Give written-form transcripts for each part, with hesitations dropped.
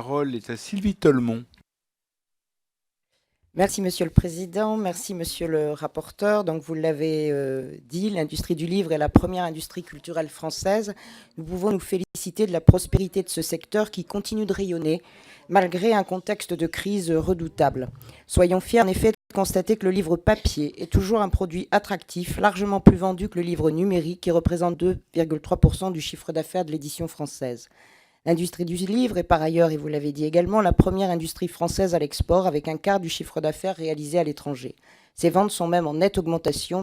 parole est à Sylvie Tolmon. Merci Monsieur le Président, merci Monsieur le rapporteur. Donc vous l'avez dit, l'industrie du livre est la première industrie culturelle française. Nous pouvons nous féliciter de la prospérité de ce secteur qui continue de rayonner malgré un contexte de crise redoutable. Soyons fiers en effet de constater que le livre papier est toujours un produit attractif, largement plus vendu que le livre numérique qui représente 2,3% du chiffre d'affaires de l'édition française. L'industrie du livre est par ailleurs, et vous l'avez dit également, la première industrie française à l'export avec un quart du chiffre d'affaires réalisé à l'étranger. Ses ventes sont même en nette augmentation.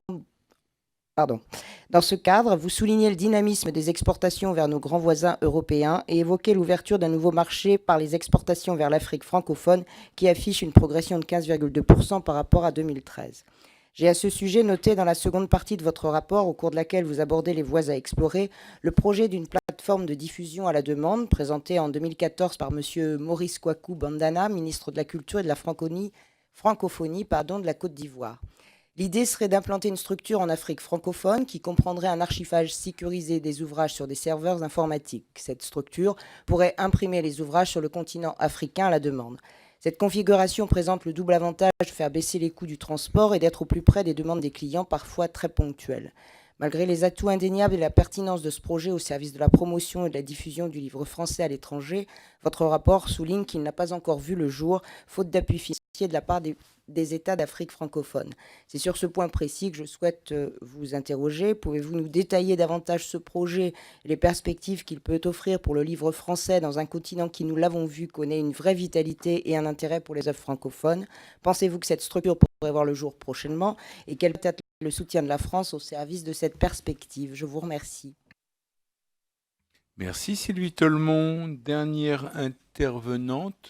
Dans ce cadre, vous soulignez le dynamisme des exportations vers nos grands voisins européens et évoquez l'ouverture d'un nouveau marché par les exportations vers l'Afrique francophone qui affiche une progression de 15,2% par rapport à 2013. J'ai à ce sujet noté dans la seconde partie de votre rapport, au cours de laquelle vous abordez les voies à explorer, le projet d'une plateforme de diffusion à la demande, présentée en 2014 par M. Maurice Kouakou Bandana, ministre de la Culture et de la Francophonie de la Côte d'Ivoire. L'idée serait d'implanter une structure en Afrique francophone qui comprendrait un archivage sécurisé des ouvrages sur des serveurs informatiques. Cette structure pourrait imprimer les ouvrages sur le continent africain à la demande. Cette configuration présente le double avantage de faire baisser les coûts du transport et d'être au plus près des demandes des clients, parfois très ponctuelles. Malgré les atouts indéniables et la pertinence de ce projet au service de la promotion et de la diffusion du livre français à l'étranger, votre rapport souligne qu'il n'a pas encore vu le jour, faute d'appui financier de la part des États d'Afrique francophone. C'est sur ce point précis que je souhaite vous interroger. Pouvez-vous nous détailler davantage ce projet et les perspectives qu'il peut offrir pour le livre français dans un continent qui, nous l'avons vu, connaît une vraie vitalité et un intérêt pour les œuvres francophones? Pensez-vous que cette structure pourrait voir le jour prochainement? Et quel peut être le soutien de la France au service de cette perspective? Je vous remercie. Merci Sylvie Tolmon. Dernière intervenante.